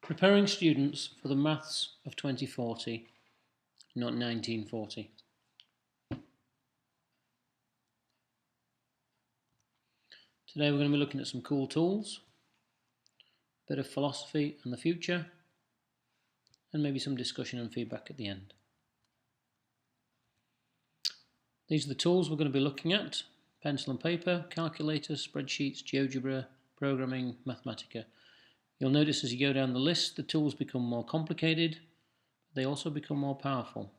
Preparing students for the maths of 2040, not 1940. Today we're going to be looking at some cool tools, a bit of philosophy and the future, and maybe some discussion and feedback at the end. These are the tools we're going to be looking at: pencil and paper, calculators, spreadsheets, GeoGebra, programming, Mathematica. You'll notice as you go down the list, the tools become more complicated, but they also become more powerful.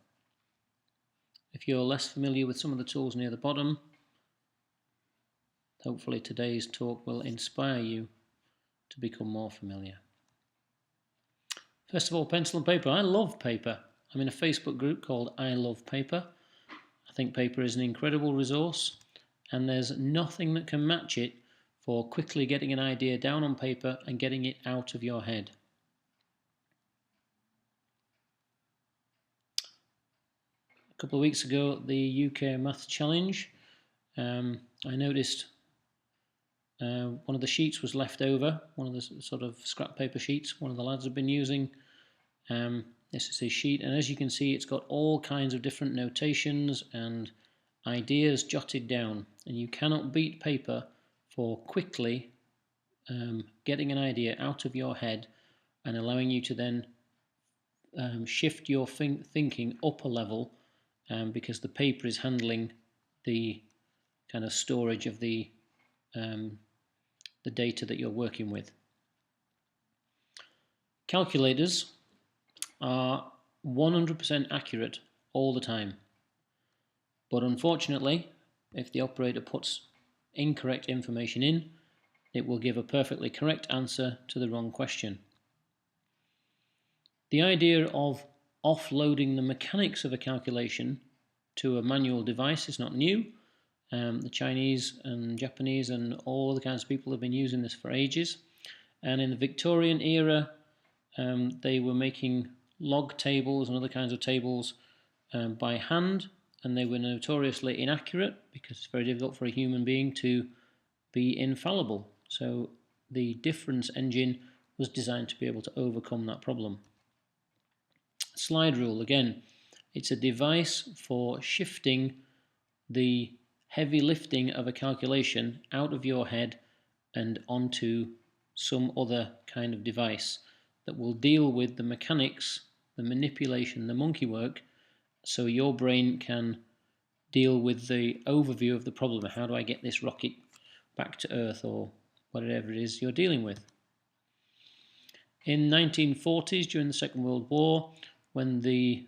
If you're less familiar with some of the tools near the bottom, hopefully today's talk will inspire you to become more familiar. First of all, pencil and paper. I love paper. I'm in a Facebook group called I Love Paper. I think paper is an incredible resource, and there's nothing that can match it for quickly getting an idea down on paper and getting it out of your head. A couple of weeks ago at the UK Maths Challenge, I noticed one of the sheets was left over, one of the sort of scrap paper sheets one of the lads had been using. This is his sheet, and as you can see, it's got all kinds of different notations and ideas jotted down, and you cannot beat paper for quickly getting an idea out of your head and allowing you to then shift your thinking up a level, because the paper is handling the kind of storage of the data that you're working with. Calculators are 100% accurate all the time, but unfortunately, if the operator puts incorrect information in, it will give a perfectly correct answer to the wrong question. The idea of offloading the mechanics of a calculation to a manual device is not new. The Chinese and Japanese and all the kinds of people have been using this for ages. And in the Victorian era, they were making log tables and other kinds of tables by hand, and they were notoriously inaccurate because it's very difficult for a human being to be infallible. So the difference engine was designed to be able to overcome that problem. Slide rule, again, it's a device for shifting the heavy lifting of a calculation out of your head and onto some other kind of device that will deal with the mechanics, the manipulation, the monkey work, so your brain can deal with the overview of the problem. How do I get this rocket back to Earth, or whatever it is you're dealing with? In the 1940s, during the Second World War, when the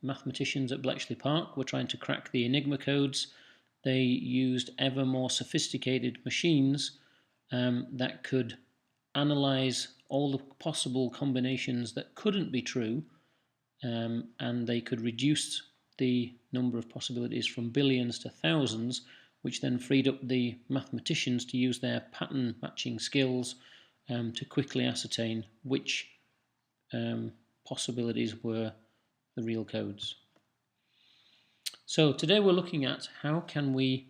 mathematicians at Bletchley Park were trying to crack the Enigma codes, they used ever more sophisticated machines that could analyze all the possible combinations that couldn't be true, and they could reduce the number of possibilities from billions to thousands, which then freed up the mathematicians to use their pattern matching skills to quickly ascertain which possibilities were the real codes. So today we're looking at how can we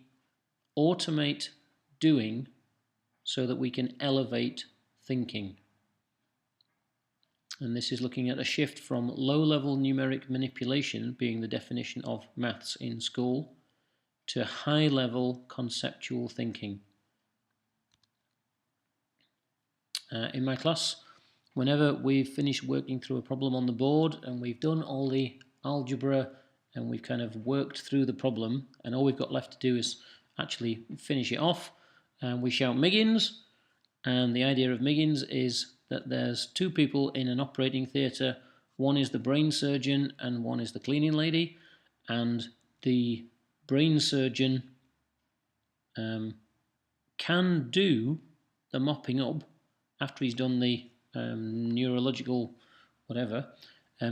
automate doing so that we can elevate thinking. And this is looking at a shift from low-level numeric manipulation, being the definition of maths in school, to high-level conceptual thinking. In my class, whenever we've finished working through a problem on the board and we've done all the algebra and we've kind of worked through the problem, and all we've got left to do is actually finish it off, and we shout Miggins. And the idea of Miggins is that there's two people in an operating theatre. One is the brain surgeon and one is the cleaning lady, and the brain surgeon can do the mopping up after he's done the neurological whatever.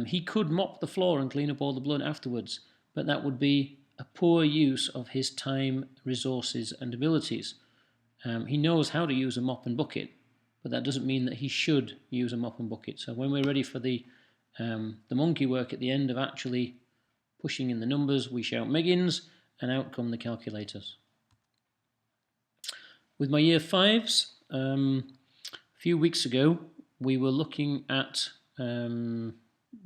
He could mop the floor and clean up all the blood afterwards, but that would be a poor use of his time, resources and abilities. He knows how to use a mop and bucket, but that doesn't mean that he should use a mop and bucket. So when we're ready for the monkey work at the end of actually pushing in the numbers, we shout Miggins, and out come the calculators. With my year fives, a few weeks ago, we were looking at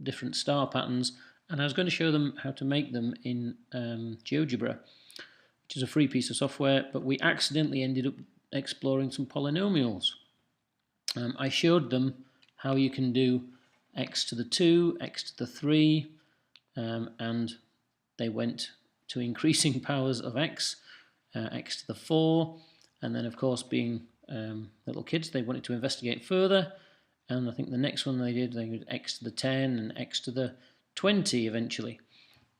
different star patterns, and I was going to show them how to make them in GeoGebra, which is a free piece of software, but we accidentally ended up exploring some polynomials. I showed them how you can do x to the 2, x to the 3, and they went to increasing powers of x, x to the 4, and then of course being little kids, they wanted to investigate further, and I think the next one they did x to the 10 and x to the 20 eventually,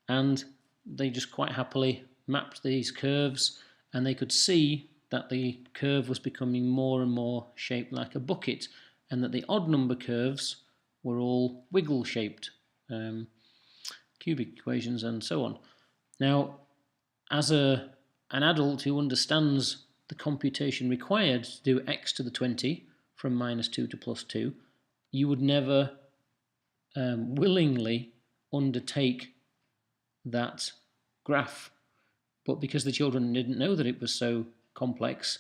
and they just quite happily mapped these curves, and they could see that the curve was becoming more and more shaped like a bucket, and that the odd number curves were all wiggle shaped, cubic equations and so on. Now, as an adult who understands the computation required to do x to the 20 from -2 to +2, you would never willingly undertake that graph. But because the children didn't know that it was so complex,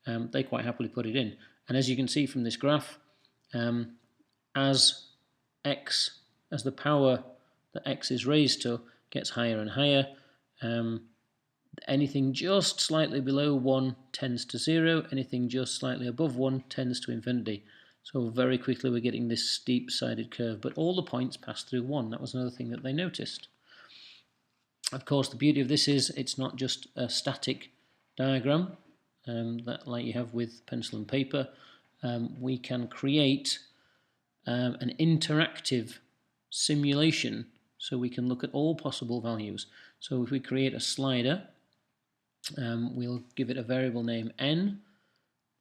they quite happily put it in. And as you can see from this graph, as the power that x is raised to gets higher and higher, anything just slightly below 1 tends to 0, anything just slightly above 1 tends to infinity. So very quickly we're getting this steep-sided curve, but all the points pass through 1. That was another thing that they noticed. Of course, the beauty of this is it's not just a static diagram that like you have with pencil and paper. We can create an interactive simulation, so we can look at all possible values. So if we create a slider, we'll give it a variable name n,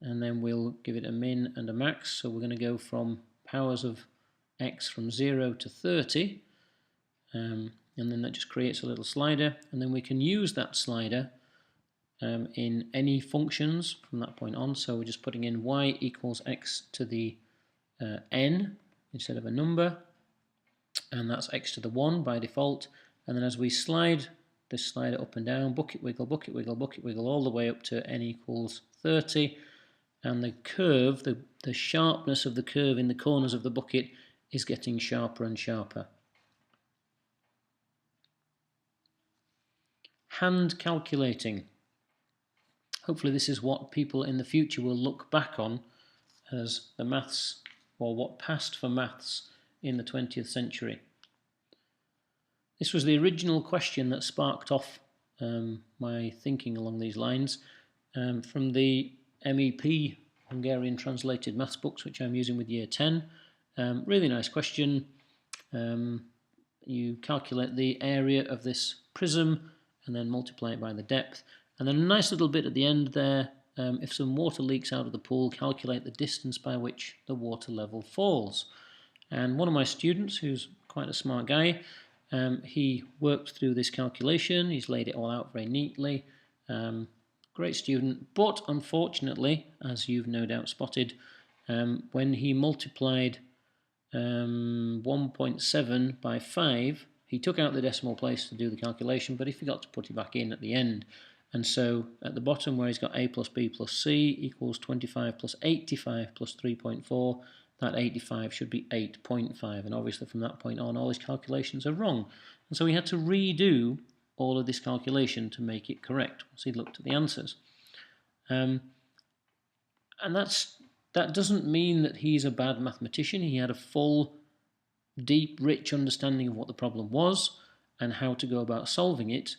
and then we'll give it a min and a max. So we're going to go from powers of x from 0 to 30, and then that just creates a little slider, and then we can use that slider in any functions from that point on. So we're just putting in y equals x to the n instead of a number, and that's x to the 1 by default. And then as we slide this slider up and down, bucket wiggle, bucket wiggle, bucket wiggle, all the way up to n equals 30, and the curve, the sharpness of the curve in the corners of the bucket is getting sharper and sharper. Hand calculating. Hopefully this is what people in the future will look back on as the maths, or what passed for maths in the 20th century. This was the original question that sparked off my thinking along these lines from the MEP Hungarian translated maths books, which I'm using with year 10. Really nice question. You calculate the area of this prism and then multiply it by the depth. And then a nice little bit at the end there, if some water leaks out of the pool, calculate the distance by which the water level falls. And one of my students, who's quite a smart guy, he worked through this calculation. He's laid it all out very neatly. Great student, but unfortunately, as you've no doubt spotted, when he multiplied 1.7 by 5, he took out the decimal place to do the calculation, but he forgot to put it back in at the end. And so at the bottom, where he's got a plus b plus c equals 25 plus 85 plus 3.4, that 85 should be 8.5. And obviously from that point on, all his calculations are wrong. And so he had to redo all of this calculation to make it correct once he looked at the answers. And that doesn't mean that he's a bad mathematician. He had a full, deep, rich understanding of what the problem was and how to go about solving it,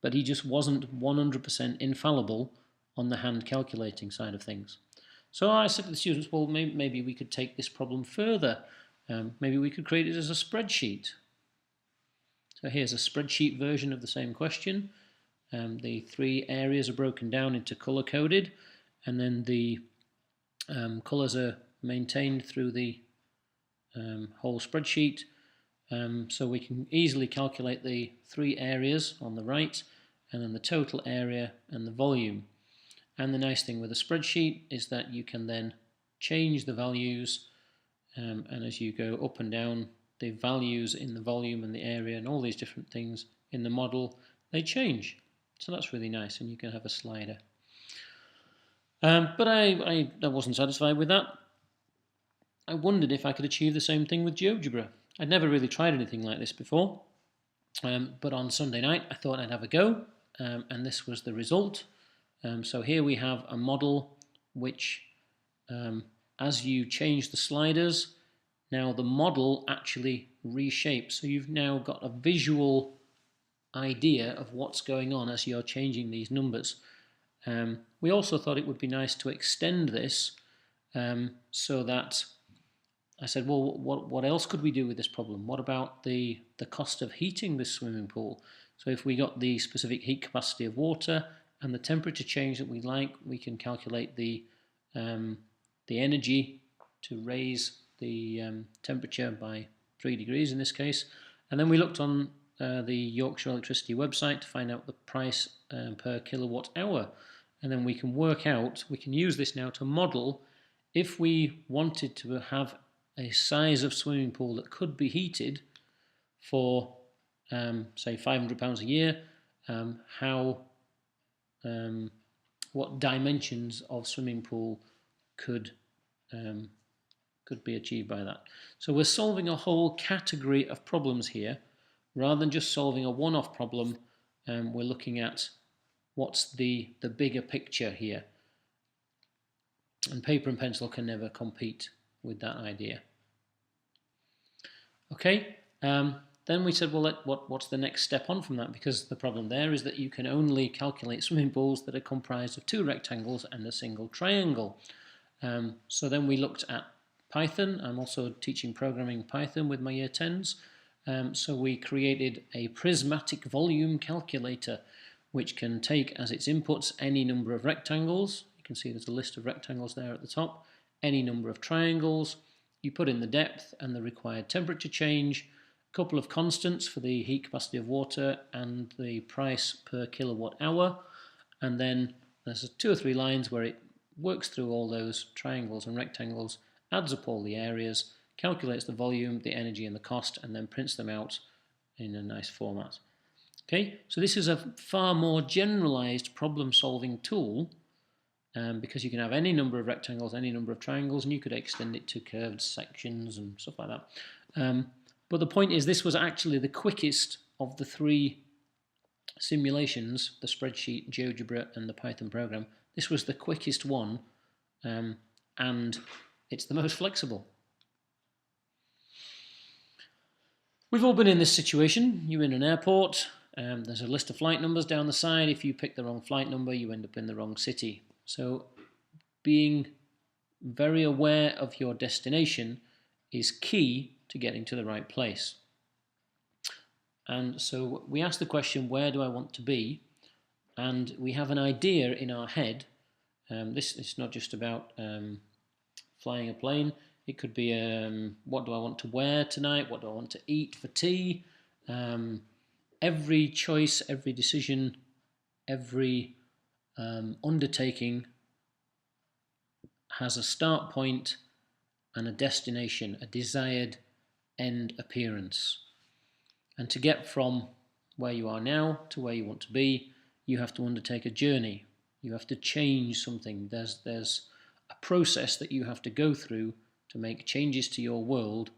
but he just wasn't 100% infallible on the hand calculating side of things. So I said to the students, well, maybe we could take this problem further. Maybe we could create it as a spreadsheet. So here's a spreadsheet version of the same question. The 3 areas are broken down into color-coded, and then the colors are maintained through the whole spreadsheet. So we can easily calculate the 3 areas on the right, and then the total area and the volume. And the nice thing with a spreadsheet is that you can then change the values, and as you go up and down, the values in the volume and the area and all these different things in the model, they change. So that's really nice, and you can have a slider. But I wasn't satisfied with that. I wondered if I could achieve the same thing with GeoGebra. I'd never really tried anything like this before, but on Sunday night I thought I'd have a go, and this was the result. So here we have a model which, as you change the sliders, now the model actually reshapes. So you've now got a visual idea of what's going on as you're changing these numbers. We also thought it would be nice to extend this so that I said, well, what else could we do with this problem? What about the cost of heating this swimming pool? So if we got the specific heat capacity of water and the temperature change that we like, we can calculate the energy to raise the temperature by 3 degrees in this case. And then we looked on the Yorkshire Electricity website to find out the price per kilowatt hour. And then we can work out, we can use this now to model if we wanted to have a size of swimming pool that could be heated for, say, £500 a year, what dimensions of swimming pool could be achieved by that. So we're solving a whole category of problems here. Rather than just solving a one-off problem, we're looking at what's the bigger picture here. And paper and pencil can never compete with that idea. Okay, then we said, well, what's the next step on from that? Because the problem there is that you can only calculate swimming pools that are comprised of 2 rectangles and a single triangle. So then we looked at Python. I'm also teaching programming Python with my year 10s. So we created a prismatic volume calculator, which can take as its inputs any number of rectangles. You can see there's a list of rectangles there at the top. Any number of triangles. You put in the depth and the required temperature change, a couple of constants for the heat capacity of water and the price per kilowatt hour, and then there's 2 or 3 lines where it works through all those triangles and rectangles, adds up all the areas, calculates the volume, the energy and the cost, and then prints them out in a nice format. Okay, so this is a far more generalized problem-solving tool because you can have any number of rectangles, any number of triangles, and you could extend it to curved sections and stuff like that. But the point is, this was actually the quickest of the 3 simulations, the spreadsheet, GeoGebra, and the Python program. This was the quickest one, and it's the most flexible. We've all been in this situation. You're in an airport, there's a list of flight numbers down the side. If you pick the wrong flight number, you end up in the wrong city. So being very aware of your destination is key to getting to the right place. And so we ask the question, where do I want to be? And we have an idea in our head. This is not just about flying a plane. It could be what do I want to wear tonight? What do I want to eat for tea? Every choice, every decision, every undertaking has a start point and a destination, a desired end appearance. And to get from where you are now to where you want to be, you have to undertake a journey. You have to change something. There's a process that you have to go through to make changes to your world,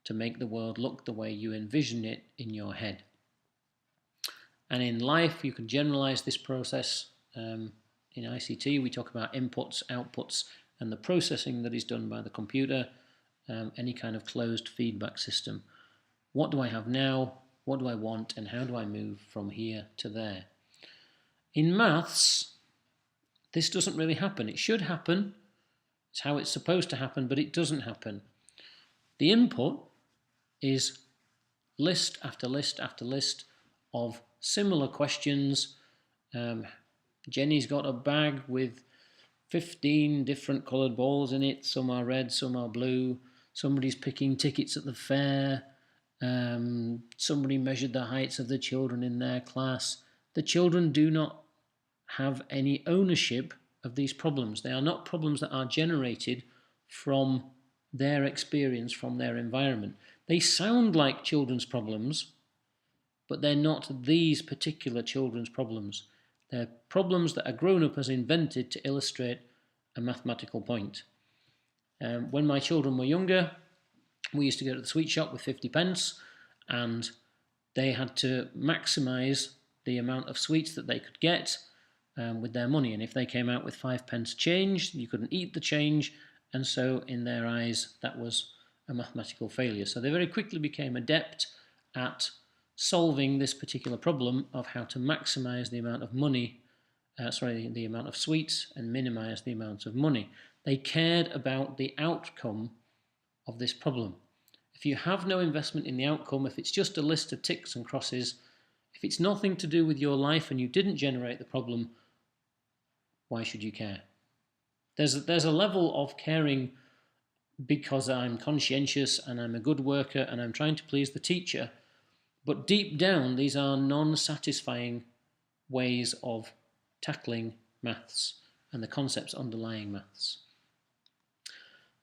to make the world look the way you envision it in your head. And in life, you can generalize this process. In ICT, we talk about inputs, outputs, and the processing that is done by the computer, any kind of closed feedback system. What do I have now? What do I want? And how do I move from here to there? In maths, this doesn't really happen. It should happen. It's how it's supposed to happen, but it doesn't happen. The input is list after list after list of similar questions. Jenny's got a bag with 15 different coloured balls in it. Some are red, some are blue. Somebody's picking tickets at the fair. Somebody measured the heights of the children in their class. The children do not have any ownership of these problems. They are not problems that are generated from their experience, from their environment. They sound like children's problems, but they're not these particular children's problems. They're problems that a grown-up has invented to illustrate a mathematical point. When my children were younger, we used to go to the sweet shop with 50 pence, and they had to maximise the amount of sweets that they could get with their money. And if they came out with 5 pence change, you couldn't eat the change, and so in their eyes that was a mathematical failure. So they very quickly became adept at solving this particular problem of how to maximise the amount of money, the amount of sweets, and minimise the amount of money. They cared about the outcome of this problem. If you have no investment in the outcome, if it's just a list of ticks and crosses, if it's nothing to do with your life and you didn't generate the problem, why should you care? There's a level of caring because I'm conscientious and I'm a good worker and I'm trying to please the teacher, but deep down these are non-satisfying ways of tackling maths and the concepts underlying maths.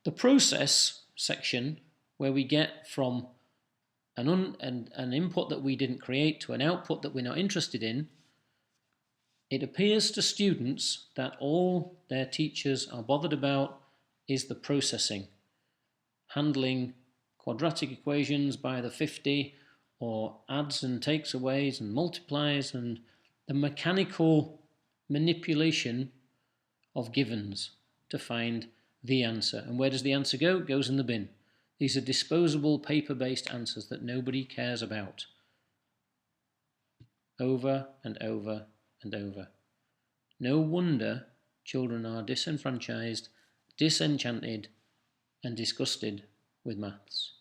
The process section, where we get from an input that we didn't create to an output that we're not interested in, it appears to students that all their teachers are bothered about is the processing, handling quadratic equations by the 50, or adds and takes aways and multiplies, and the mechanical manipulation of givens to find the answer. And where does the answer go? It goes in the bin. These are disposable paper-based answers that nobody cares about. Over and over and over. No wonder children are disenfranchised, disenchanted, and disgusted with maths.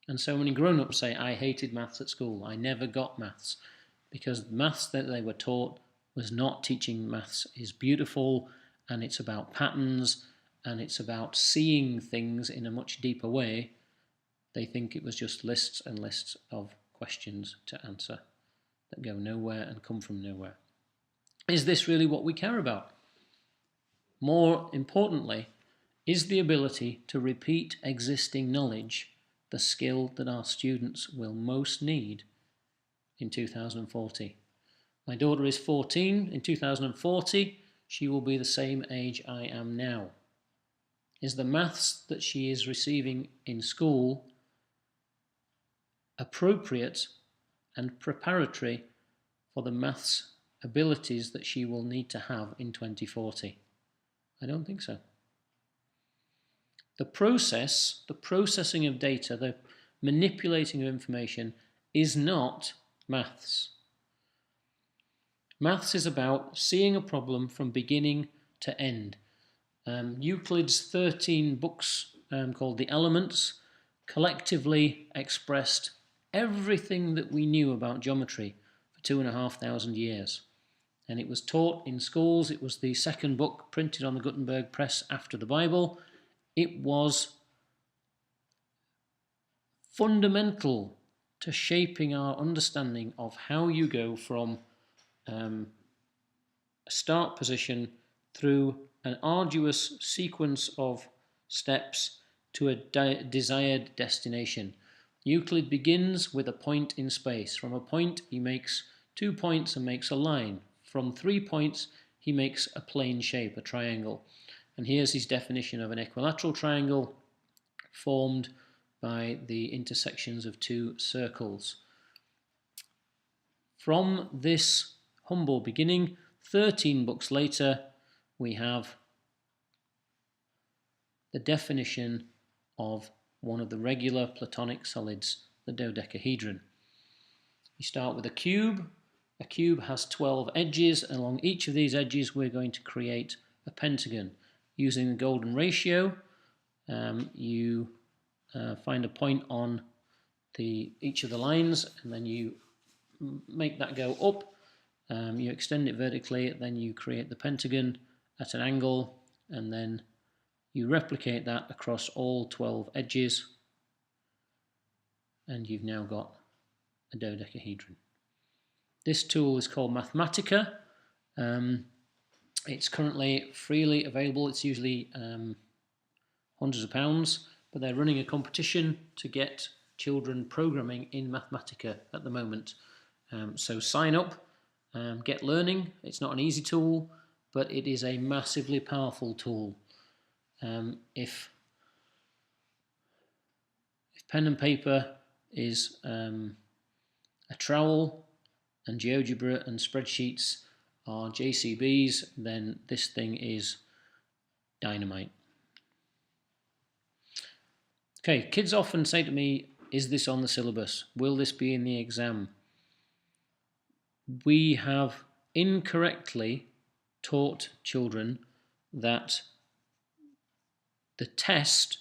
And so many grown-ups say, I hated maths at school. I never got maths. Because the maths that they were taught was not teaching maths is beautiful, and it's about patterns, and it's about seeing things in a much deeper way. They think it was just lists and lists of questions to answer that go nowhere and come from nowhere. Is this really what we care about? More importantly, is the ability to repeat existing knowledge the skill that our students will most need in 2040? My daughter is 14. In 2040, she will be the same age I am now. Is the maths that she is receiving in school appropriate and preparatory for the maths abilities that she will need to have in 2040? I don't think so. The processing of data, the manipulating of information is not maths. Maths is about seeing a problem from beginning to end. Euclid's 13 books called The Elements collectively expressed everything that we knew about geometry for 2,500 years. And it was taught in schools. It was the second book printed on the Gutenberg press after the Bible. It was fundamental to shaping our understanding of how you go from a start position through an arduous sequence of steps to a desired destination. Euclid begins with a point in space. From a point, he makes 2 points and makes a line. From 3 points, he makes a plane shape, a triangle. And here's his definition of an equilateral triangle formed by the intersections of 2 circles. From this humble beginning, 13 books later, we have the definition of one of the regular Platonic solids, the dodecahedron. You start with a cube. A cube has 12 edges, and along each of these edges we're going to create a pentagon. Using the golden ratio, you find a point on each of the lines, and then you make that go up. You extend it vertically, then you create the pentagon at an angle, and then you replicate that across all 12 edges, and you've now got a dodecahedron. This tool is called Mathematica. It's currently freely available. It's usually hundreds of pounds, but they're running a competition to get children programming in Mathematica at the moment. So sign up, get learning. It's not an easy tool, but it is a massively powerful tool. If pen and paper is a trowel and GeoGebra and spreadsheets are JCBs, then this thing is dynamite. Okay, kids often say to me, is this on the syllabus? Will this be in the exam? We have incorrectly taught children that the test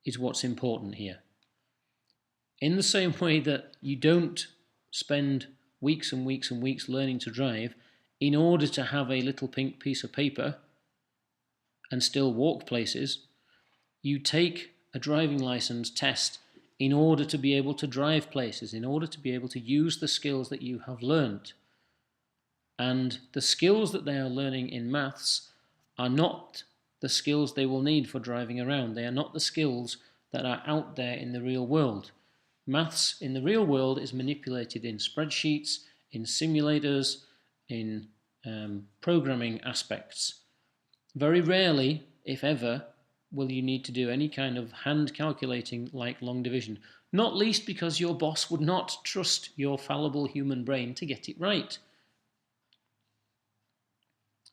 is what's important here. In the same way that you don't spend weeks and weeks and weeks learning to drive in order to have a little pink piece of paper and still walk places, you take a driving license test in order to be able to drive places, in order to be able to use the skills that you have learned. And the skills that they are learning in maths are not the skills they will need for driving around. They are not the skills that are out there in the real world. Maths in the real world is manipulated in spreadsheets, in simulators, in programming aspects. Very rarely, if ever, will you need to do any kind of hand calculating like long division, not least because your boss would not trust your fallible human brain to get it right.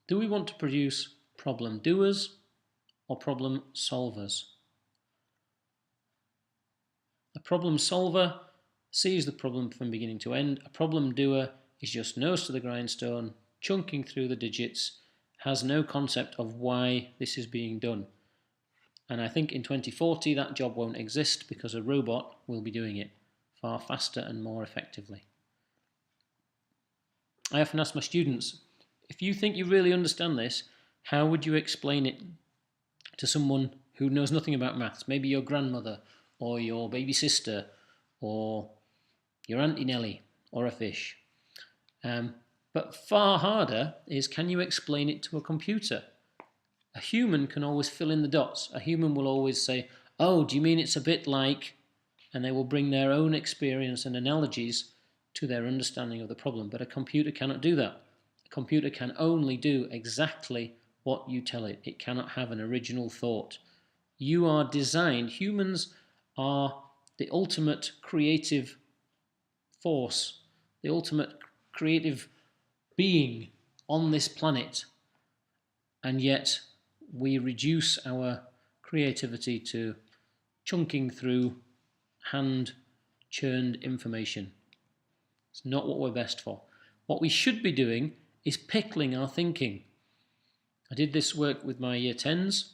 Do we want to produce problem doers or problem solvers? A problem solver sees the problem from beginning to end. A problem doer is just nose to the grindstone, chunking through the digits, has no concept of why this is being done. And I think in 2040 that job won't exist because a robot will be doing it far faster and more effectively. I often ask my students, if you think you really understand this, how would you explain it to someone who knows nothing about maths? Maybe your grandmother, or your baby sister, or your Auntie Nellie, or a fish. But far harder is, can you explain it to a computer? A human can always fill in the dots. A human will always say, oh, do you mean it's a bit like... And they will bring their own experience and analogies to their understanding of the problem. But a computer cannot do that. A computer can only do exactly what you tell it. It cannot have an original thought. You are designed, humans are the ultimate creative force, the ultimate creative being on this planet, and yet we reduce our creativity to chunking through hand-churned information. It's not what we're best for. What we should be doing is pickling our thinking. I did this work with my year 10s.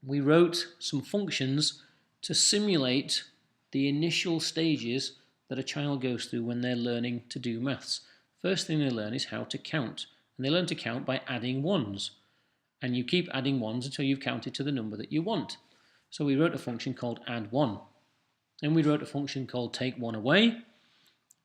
We wrote some functions to simulate the initial stages that a child goes through when they're learning to do maths. First thing they learn is how to count, and they learn to count by adding ones. And you keep adding ones until you've counted to the number that you want. So we wrote a function called add one. Then we wrote a function called take one away.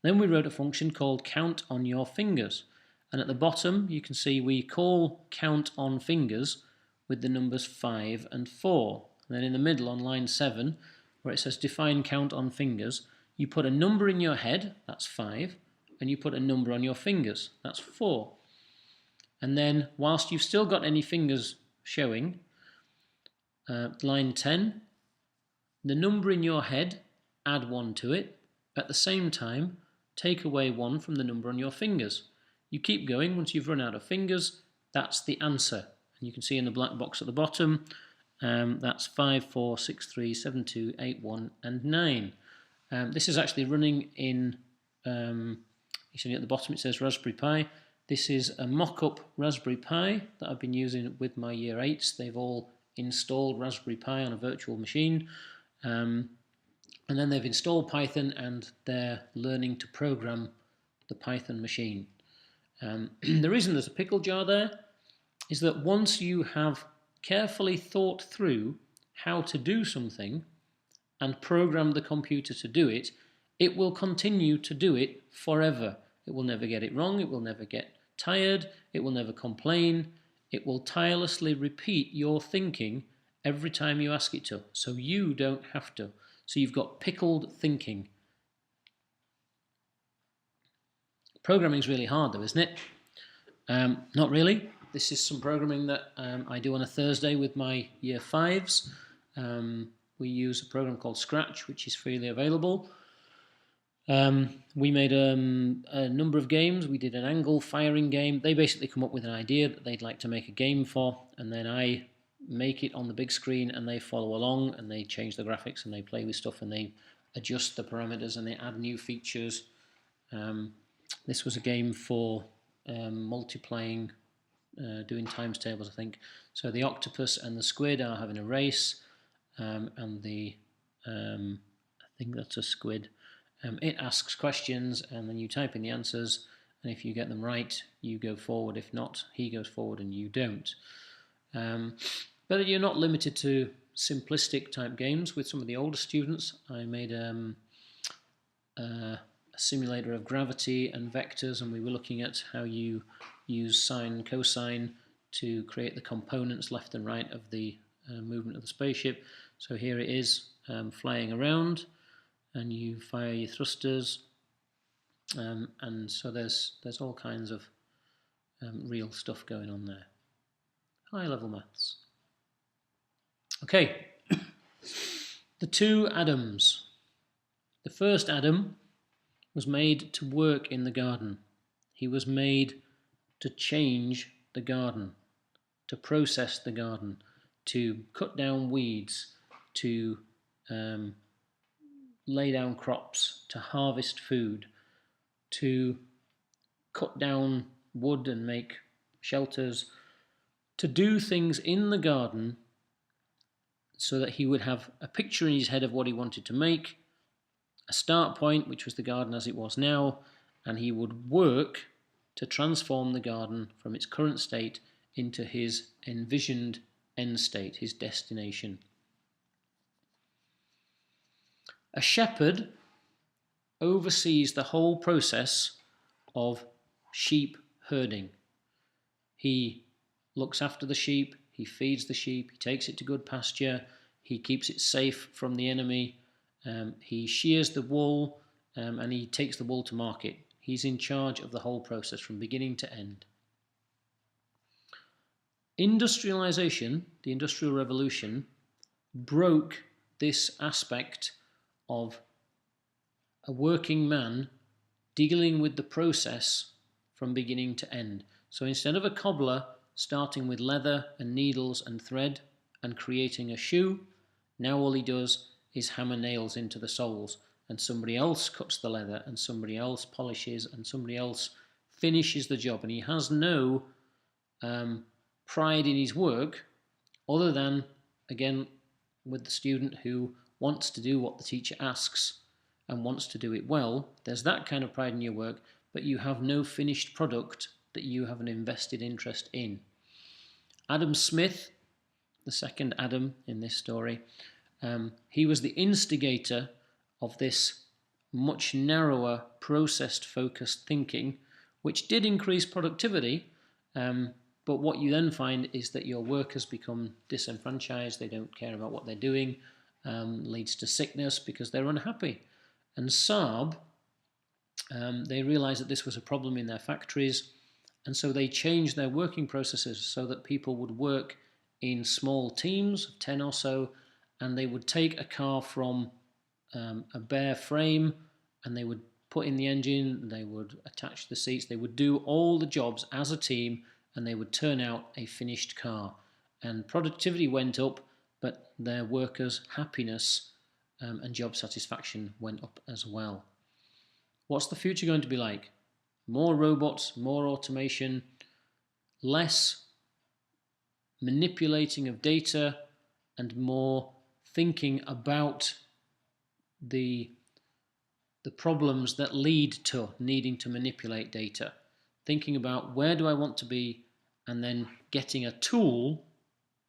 Then we wrote a function called count on your fingers. And at the bottom you can see we call count on fingers with the numbers 5 and 4. And then in the middle on line 7, where it says define count on fingers, you put a number in your head, that's 5, and you put a number on your fingers, that's 4. And then, whilst you've still got any fingers showing, line 10, the number in your head, add 1 to it. At the same time, take away 1 from the number on your fingers. You keep going. Once you've run out of fingers, that's the answer. And you can see in the black box at the bottom, that's 5, 4, 6, 3, 7, 2, 8, 1, and 9. This is actually running in, you see at the bottom it says Raspberry Pi. This is a mock-up Raspberry Pi that I've been using with my Year 8s. They've all installed Raspberry Pi on a virtual machine. And then they've installed Python and they're learning to program the Python machine. The reason there's a pickle jar there is that once you have carefully thought through how to do something and program the computer to do it, it will continue to do it forever. It will never get it wrong, it will never get tired, it will never complain, it will tirelessly repeat your thinking every time you ask it to, so you don't have to. So you've got pickled thinking. Programming's really hard though, isn't it? Not really. this is some programming that I do on a Thursday with my Year 5s. We use a program called Scratch, which is freely available. We made a number of games. We did an angle firing game. They basically come up with an idea that they'd like to make a game for, and then I make it on the big screen, and they follow along, and they change the graphics, and they play with stuff, and they adjust the parameters, and they add new features. This was a game for multiplying, doing times tables, I think. So the octopus and the squid are having a race, and the I think that's a squid. It asks questions, and then you type in the answers, and if you get them right, you go forward. If not, he goes forward and you don't. But you're not limited to simplistic type games. With some of the older students, I made a simulator of gravity and vectors, and we were looking at how you use sine and cosine to create the components left and right of the movement of the spaceship. So here it is flying around, and you fire your thrusters, and so there's all kinds of real stuff going on there. High level maths. Okay, the two Adams. The first Adam was made to work in the garden. He was made to change the garden, to process the garden, to cut down weeds, to lay down crops, to harvest food, to cut down wood and make shelters, to do things in the garden so that he would have a picture in his head of what he wanted to make, a start point, which was the garden as it was now, and he would work to transform the garden from its current state into his envisioned end state, his destination. A shepherd oversees the whole process of sheep herding. He looks after the sheep, he feeds the sheep, he takes it to good pasture, he keeps it safe from the enemy, he shears the wool, and he takes the wool to market. He's in charge of the whole process from beginning to end. Industrialization, the Industrial Revolution, broke this aspect of a working man dealing with the process from beginning to end. So instead of a cobbler starting with leather and needles and thread and creating a shoe, now all he does is hammer nails into the soles, and somebody else cuts the leather, and somebody else polishes, and somebody else finishes the job, and he has no pride in his work other than, again, with the student who wants to do what the teacher asks and wants to do it well. There's that kind of pride in your work, but you have no finished product that you have an invested interest in. Adam Smith, the second Adam in this story, he was the instigator of this much narrower, process-focused thinking, which did increase productivity, but what you then find is that your workers become disenfranchised, they don't care about what they're doing, leads to sickness because they're unhappy. And Saab, they realized that this was a problem in their factories, and so they changed their working processes so that people would work in small teams of 10 or so, and they would take a car from a bare frame, and they would put in the engine, they would attach the seats, they would do all the jobs as a team, and they would turn out a finished car. And productivity went up, but their workers' happiness and job satisfaction went up as well. What's the future going to be like? More robots, more automation, less manipulating of data, and more thinking about the problems that lead to needing to manipulate data. Thinking about where do I want to be, and then getting a tool,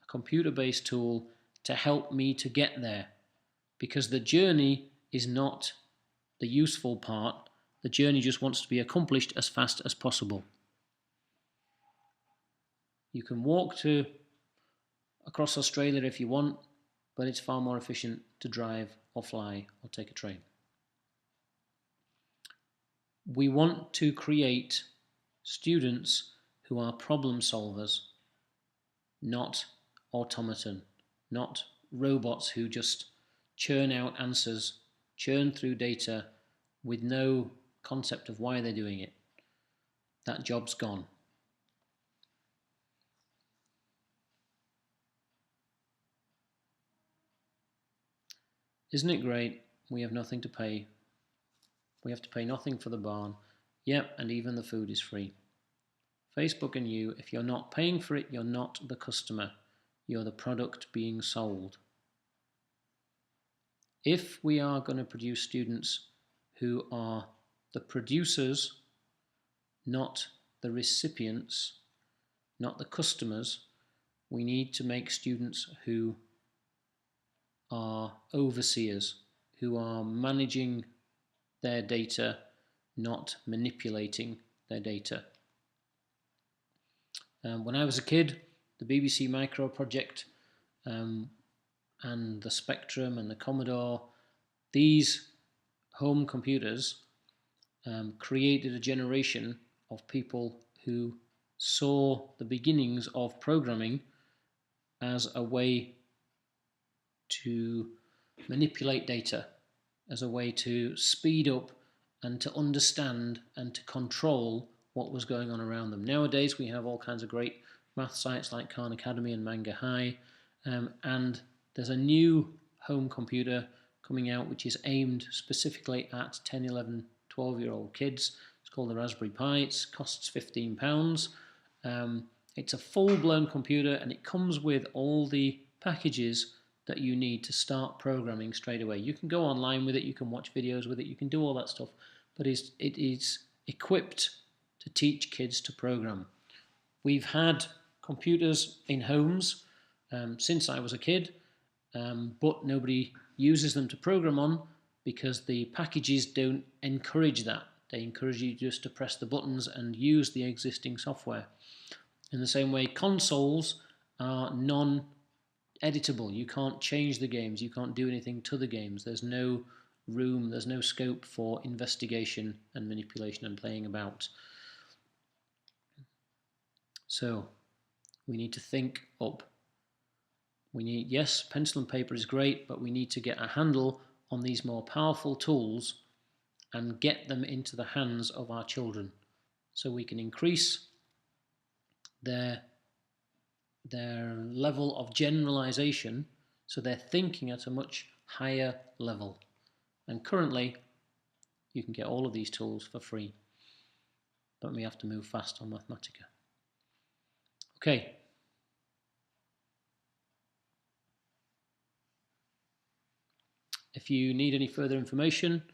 a computer-based tool, to help me to get there. Because the journey is not the useful part. The journey just wants to be accomplished as fast as possible. You can walk across Australia if you want, but it's far more efficient to drive or fly or take a train. We want to create students who are problem solvers, not automaton, not robots who just churn out answers, churn through data with no concept of why they're doing it. That job's gone. Isn't it great? We have nothing to pay. We have to pay nothing for the barn. Yep, and even the food is free. Facebook and you, if you're not paying for it, you're not the customer. You're the product being sold. If we are going to produce students who are the producers, not the recipients, not the customers, we need to make students who are overseers, who are managing their data, not manipulating their data. When I was a kid, the BBC Micro project and the Spectrum and the Commodore, these home computers created a generation of people who saw the beginnings of programming as a way to manipulate data, as a way to speed up and to understand and to control what was going on around them. Nowadays we have all kinds of great math sites like Khan Academy and Manga High, and there's a new home computer coming out which is aimed specifically at 10, 11, 12-year-old kids. It's called the Raspberry Pi. It costs £15. It's a full-blown computer, and it comes with all the packages that you need to start programming straight away. You can go online with it, you can watch videos with it, you can do all that stuff, but it is equipped to teach kids to program. We've had computers in homes since I was a kid, but nobody uses them to program on because the packages don't encourage that. They encourage you just to press the buttons and use the existing software. In the same way, consoles are non-editable. You can't change the games, you can't do anything to the games. There's no room, there's no scope for investigation and manipulation and playing about. So we need to think up. We need, yes, pencil and paper is great, but we need to get a handle on these more powerful tools and get them into the hands of our children so we can increase their level of generalization, so they're thinking at a much higher level. And currently you can get all of these tools for free, but we have to move fast on Mathematica. Okay. If you need any further information,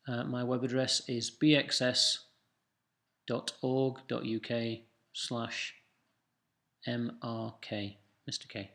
my web address is bxs.org.uk/MRK, Mr. K.